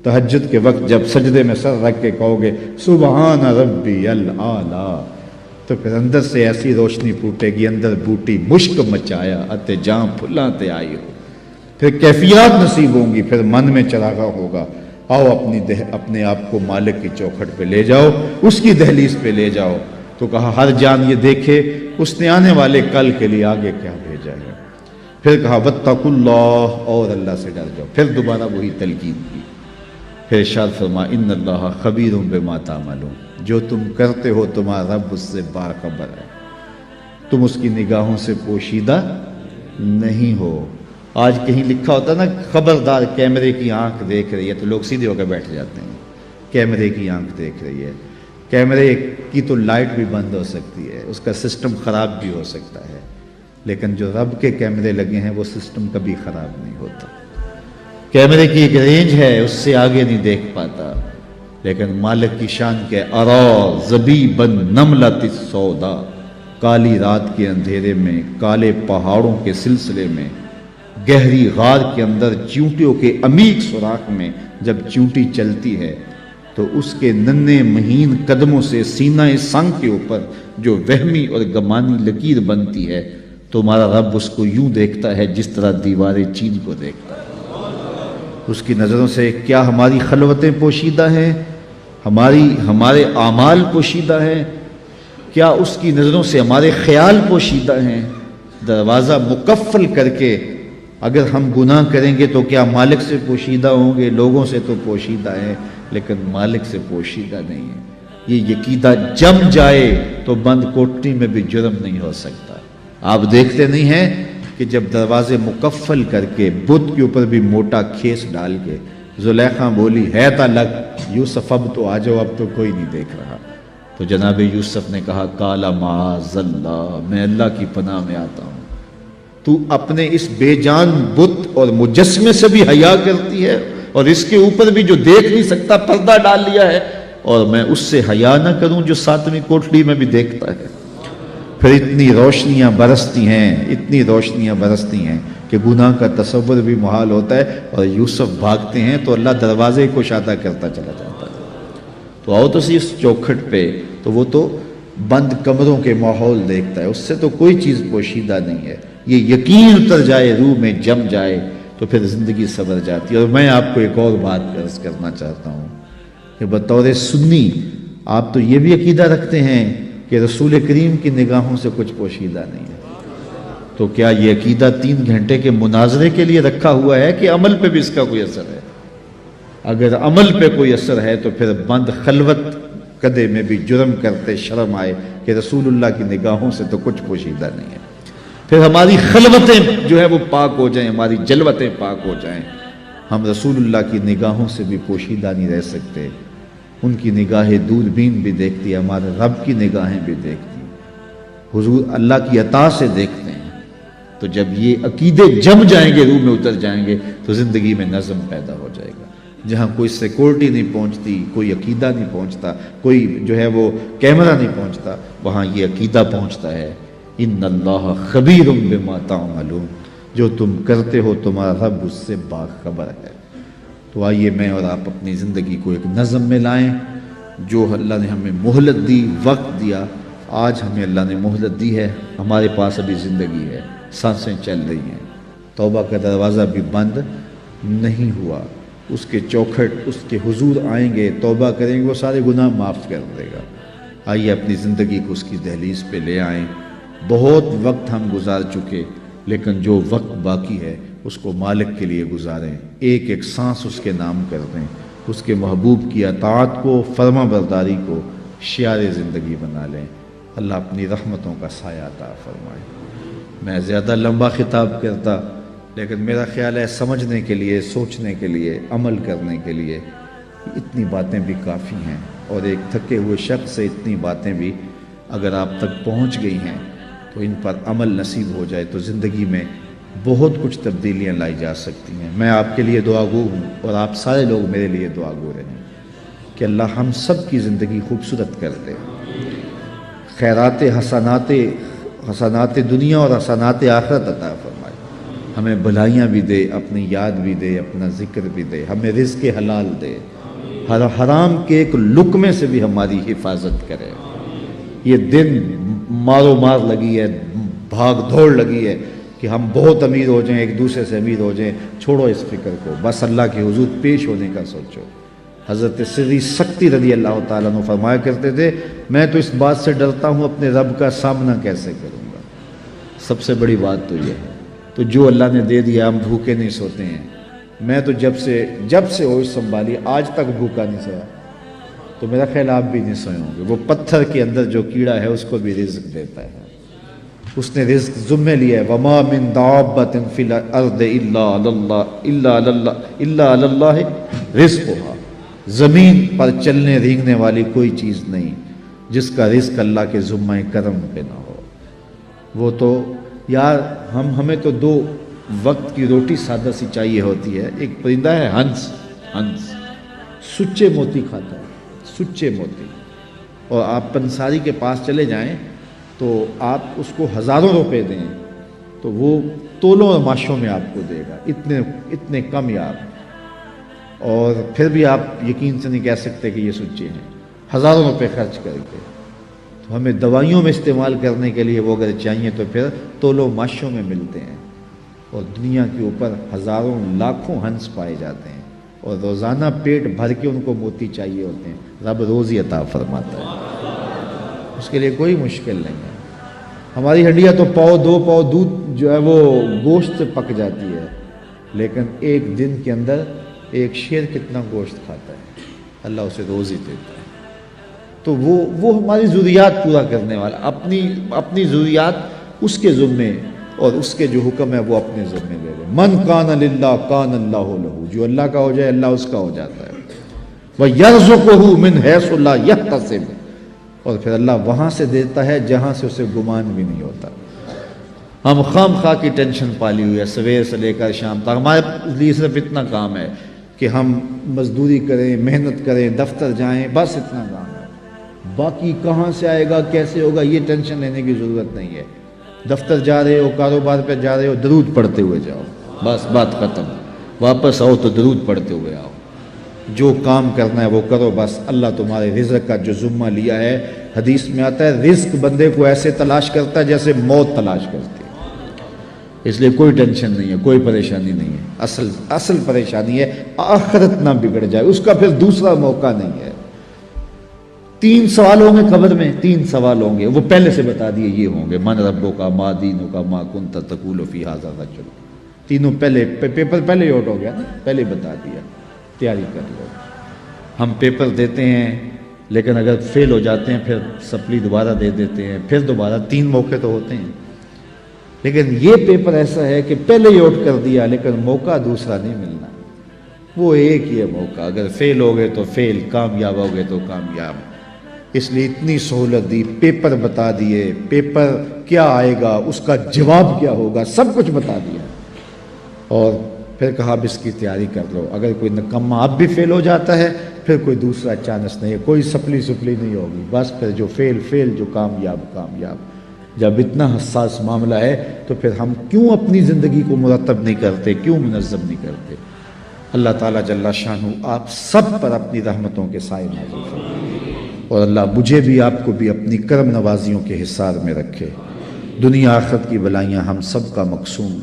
تہجد کے وقت جب سجدے میں سر رکھ کے کہو گے سبحان ربی الاعلی، تو پھر اندر سے ایسی روشنی پھوٹے گی، اندر بوٹی مشک مچایا اتے جاں پھلاں تے آئی ہو، پھر کیفیات نصیب ہوں گی، پھر من میں چراغاں ہوگا، آؤ اپنے آپ کو مالک کی چوکھٹ پہ لے جاؤ، اس کی دہلیز پہ لے جاؤ۔ تو کہا ہر جان یہ دیکھے اس نے آنے والے کل کے لیے آگے کیا بھیجا ہے۔ پھر کہا واتقوا اللہ، اور اللہ سے ڈر جاؤ، پھر دوبارہ وہی تلقین کی۔ پھر ارشاد فرما ان اللہ خبیر بما تعملون، جو تم کرتے ہو تمہارا رب اس سے باخبر ہے، تم اس کی نگاہوں سے پوشیدہ نہیں ہو۔ آج کہیں لکھا ہوتا نا خبردار کیمرے کی آنکھ دیکھ رہی ہے، تو لوگ سیدھے ہو کے بیٹھ جاتے ہیں، کیمرے کی آنکھ دیکھ رہی ہے۔ کیمرے کی تو لائٹ بھی بند ہو سکتی ہے، اس کا سسٹم خراب بھی ہو سکتا ہے، لیکن جو رب کے کیمرے لگے ہیں وہ سسٹم کبھی خراب نہیں ہوتا۔ کیمرے کی ایک رینج ہے، اس سے آگے نہیں دیکھ پاتا، لیکن مالک کی شان کے ارا زبیبا نملۃ السودا، کالی رات کے اندھیرے میں، کالے پہاڑوں کے سلسلے میں، گہری غار کے اندر چیونٹیوں کے عمیق سوراخ میں جب چیونٹی چلتی ہے تو اس کے ننھے مہین قدموں سے سینہ سنگ کے اوپر جو وہمی اور گمانی لکیر بنتی ہے، تمہارا رب اس کو یوں دیکھتا ہے جس طرح دیوار چین کو دیکھتا ہے۔ اس کی نظروں سے کیا ہماری خلوتیں پوشیدہ ہیں، ہمارے اعمال پوشیدہ ہیں؟ کیا اس کی نظروں سے ہمارے خیال پوشیدہ ہیں؟ دروازہ مقفل کر کے اگر ہم گناہ کریں گے تو کیا مالک سے پوشیدہ ہوں گے؟ لوگوں سے تو پوشیدہ ہیں لیکن مالک سے پوشیدہ نہیں ہے۔ یہ عقیدہ جم جائے تو بند کوٹری میں بھی جرم نہیں ہو سکتا۔ آپ دیکھتے نہیں ہیں کہ جب دروازے مقفل کر کے بت کے اوپر بھی موٹا کھیس ڈال کے زلیخا بولی ہے تا لگ یوسف اب تو آ جاؤ، اب تو کوئی نہیں دیکھ رہا، تو جناب یوسف نے کہا کالا معاذ اللہ، میں اللہ کی پناہ میں آتا ہوں، تو اپنے اس بے جان بت اور مجسمے سے بھی حیا کرتی ہے، اور اس کے اوپر بھی جو دیکھ نہیں سکتا پردہ ڈال لیا ہے، اور میں اس سے حیا نہ کروں جو ساتویں کوٹڑی میں بھی دیکھتا ہے۔ پھر اتنی روشنیاں برستی ہیں کہ گناہ کا تصور بھی محال ہوتا ہے، اور یوسف بھاگتے ہیں تو اللہ دروازے کو کشادہ کرتا چلا جاتا ہے۔ تو آؤ تو اس چوکھٹ پہ، تو وہ تو بند کمروں کے ماحول دیکھتا ہے، اس سے تو کوئی چیز پوشیدہ نہیں ہے۔ یہ یقین اتر جائے، روح میں جم جائے، تو پھر زندگی سنور جاتی ہے۔ اور میں آپ کو ایک اور بات عرض کرنا چاہتا ہوں کہ بطور سنی آپ تو یہ بھی عقیدہ رکھتے ہیں کہ رسول کریم کی نگاہوں سے کچھ پوشیدہ نہیں ہے، تو کیا یہ عقیدہ 3 گھنٹے کے مناظرے کے لیے رکھا ہوا ہے کہ عمل پہ بھی اس کا کوئی اثر ہے؟ اگر عمل پہ کوئی اثر ہے تو پھر بند خلوت کدے میں بھی جرم کرتے شرم آئے کہ رسول اللہ کی نگاہوں سے تو کچھ پوشیدہ نہیں ہے۔ پھر ہماری خلوتیں جو ہے وہ پاک ہو جائیں، ہماری جلوتیں پاک ہو جائیں، ہم رسول اللہ کی نگاہوں سے بھی پوشیدہ نہیں رہ سکتے۔ ان کی نگاہیں دوربین بھی دیکھتی ہے، ہمارے رب کی نگاہیں بھی دیکھتی ہیں، حضور اللہ کی عطا سے دیکھتے ہیں۔ تو جب یہ عقیدے جم جائیں گے، روح میں اتر جائیں گے، تو زندگی میں نظم پیدا ہو جائے گا۔ جہاں کوئی سیکورٹی نہیں پہنچتی، کوئی عقیدہ نہیں پہنچتا، کوئی جو ہے وہ کیمرہ نہیں پہنچتا، وہاں یہ عقیدہ پہنچتا ہے ان اللہ خبیر بما تعملون، جو تم کرتے ہو تمہارا رب اس سے باخبر ہے۔ تو آئیے میں اور آپ اپنی زندگی کو ایک نظم میں لائیں۔ جو اللہ نے ہمیں مہلت دی، وقت دیا، آج ہمیں اللہ نے مہلت دی ہے، ہمارے پاس ابھی زندگی ہے، سانسیں چل رہی ہیں، توبہ کا دروازہ بھی بند نہیں ہوا، اس کے چوکھٹ، اس کے حضور آئیں گے، توبہ کریں گے، وہ سارے گناہ معاف کر دے گا۔ آئیے اپنی زندگی کو اس کی دہلیز پہ لے آئیں۔ بہت وقت ہم گزار چکے، لیکن جو وقت باقی ہے اس کو مالک کے لیے گزاریں، ایک ایک سانس اس کے نام کر دیں، اس کے محبوب کی اطاعت کو، فرما برداری کو شعار زندگی بنا لیں۔ اللہ اپنی رحمتوں کا سایہ عطا فرمائے۔ میں زیادہ لمبا خطاب کرتا، لیکن میرا خیال ہے سمجھنے کے لیے، سوچنے کے لیے، عمل کرنے کے لیے اتنی باتیں بھی کافی ہیں، اور ایک تھکے ہوئے شخص سے اتنی باتیں بھی اگر آپ تک پہنچ گئی ہیں تو ان پر عمل نصیب ہو جائے تو زندگی میں بہت کچھ تبدیلیاں لائی جا سکتی ہیں۔ میں آپ کے لیے دعا گو ہوں، اور آپ سارے لوگ میرے لیے دعا گو رہیں کہ اللہ ہم سب کی زندگی خوبصورت کر دے، خیرات حسنات دنیا اور حسنات آخرت عطا فرمائے، ہمیں بھلائیاں بھی دے، اپنی یاد بھی دے، اپنا ذکر بھی دے، ہمیں رزق حلال دے، حرام کے ایک لقمے سے بھی ہماری حفاظت کرے۔ یہ دن مارو مار لگی ہے، بھاگ دوڑ لگی ہے کہ ہم بہت امیر ہو جائیں، ایک دوسرے سے امیر ہو جائیں، چھوڑو اس فکر کو، بس اللہ کے حضور پیش ہونے کا سوچو۔ حضرت سری سکتی رضی اللہ تعالیٰ عنہ فرمایا کرتے تھے، میں تو اس بات سے ڈرتا ہوں اپنے رب کا سامنا کیسے کروں گا۔ سب سے بڑی بات تو یہ ہے، تو جو اللہ نے دے دیا ہم بھوکے نہیں سوتے ہیں۔ میں تو جب سے ہوش سنبھالی آج تک بھوکا نہیں سویا، تو میرا خیال آپ بھی نہیں سوئے ہوں گے۔ وہ پتھر کے اندر جو کیڑا ہے اس کو بھی رزق دیتا ہے، اس نے رزق ذمہ لیا ہے۔ وَمَا مِن دَابَّةٍ فِي الْأَرْضِ إِلَّا عَلَى اللَّهِ رِزْقُهَا۔ زمین پر چلنے رینگنے والی کوئی چیز نہیں جس کا رزق اللہ کے ذمہ کرم پہ نہ ہو۔ وہ تو یار ہمیں تو 2 وقت کی روٹی سادہ سی چاہیے ہوتی ہے۔ ایک پرندہ ہے ہنس، سچے موتی کھاتا ہے، سچے موتی، اور آپ پنساری کے پاس چلے جائیں تو آپ اس کو ہزاروں روپے دیں تو وہ تولوں اور ماشوں میں آپ کو دے گا، اتنے کم یار، اور پھر بھی آپ یقین سے نہیں کہہ سکتے کہ یہ سچے ہیں، ہزاروں روپے خرچ کر کے۔ تو ہمیں دوائیوں میں استعمال کرنے کے لیے وہ اگر چاہیے تو پھر تولوں ماشوں میں ملتے ہیں، اور دنیا کے اوپر ہزاروں لاکھوں ہنس پائے جاتے ہیں، اور روزانہ پیٹ بھر کے ان کو موتی چاہیے ہوتے ہیں۔ رب روزی عطا فرماتا ہے، اس کے لیے کوئی مشکل نہیں ہے۔ ہماری ہڈیاں تو 2 پاؤ دودھ جو ہے وہ گوشت سے پک جاتی ہے، لیکن ایک دن کے اندر ایک شیر کتنا گوشت کھاتا ہے، اللہ اسے روزی دیتا ہے۔ تو وہ ہماری ضروریات پورا کرنے والا، اپنی ضروریات اس کے ذمے، اور اس کے جو حکم ہے وہ اپنے ذمے لے لے۔ من کان للہ کان اللہ لہ، جو اللہ کا ہو جائے اللہ اس کا ہو جاتا ہے۔ وَيَرْزُقُهُ مِنْ حَيْثُ لَا يَحْتَسِبُ، اور پھر اللہ وہاں سے دیتا ہے جہاں سے اسے گمان بھی نہیں ہوتا۔ ہم خام خواہ کی ٹینشن پالی ہوئی ہے، سویر سے لے کر شام تک ہمارے لیے صرف اتنا کام ہے کہ ہم مزدوری کریں، محنت کریں، دفتر جائیں، بس اتنا کام ہے۔ باقی کہاں سے آئے گا، کیسے ہوگا، یہ ٹینشن لینے کی ضرورت نہیں ہے۔ دفتر جا رہے ہو، کاروبار پہ جا رہے ہو، درود پڑھتے ہوئے جاؤ، بس بات ختم۔ واپس آؤ تو درود پڑھتے ہوئے آؤ، جو کام کرنا ہے وہ کرو، بس اللہ تمہارے رزق کا جو ذمہ لیا ہے، حدیث میں آتا ہے رزق بندے کو ایسے تلاش کرتا ہے جیسے موت تلاش کرتی ہے۔ اس لیے کوئی ٹینشن نہیں ہے، کوئی پریشانی نہیں ہے۔ اصل پریشانی ہے آخرت نہ بگڑ جائے، اس کا پھر دوسرا موقع نہیں ہے۔ 3 سوال ہوں گے قبر میں، 3 سوال ہوں گے، وہ پہلے سے بتا دیے یہ ہوں گے، من ربک ما دینک ما کنت تقول فی ھذا الرجل، تینوں پہلے پیپر پہلے ہی آؤٹ ہو گیا نا، پہلے بتا دیا، تیاری کر لو۔ ہم پیپر دیتے ہیں لیکن اگر فیل ہو جاتے ہیں پھر سپلی دوبارہ دے دیتے ہیں، پھر دوبارہ 3 موقع تو ہوتے ہیں، لیکن یہ پیپر ایسا ہے کہ پہلے ہی آؤٹ کر دیا لیکن موقع دوسرا نہیں ملنا، وہ ایک ہی ہے موقع، اگر فیل ہو گئے تو فیل، کامیاب ہو گئے تو کامیاب۔ اس لیے اتنی سہولت دی، پیپر بتا دیے، پیپر کیا آئے گا، اس کا جواب کیا ہوگا، سب کچھ بتا دیا، اور پھر کہا اب اس کی تیاری کر لو، اگر کوئی نکما اب بھی فیل ہو جاتا ہے پھر کوئی دوسرا چانس نہیں ہے، کوئی سپلی نہیں ہوگی، بس پھر جو فیل جو کامیاب۔ جب اتنا حساس معاملہ ہے تو پھر ہم کیوں اپنی زندگی کو مرتب نہیں کرتے، کیوں منظم نہیں کرتے؟ اللہ تعالیٰ جل شانہ آپ سب پر اپنی رحمتوں کے سائے نازل فرمائے، اور اللہ مجھے بھی آپ کو بھی اپنی کرم نوازیوں کے حصار میں رکھے، دنیا آخرت کی بلائیاں ہم سب کا مقصوم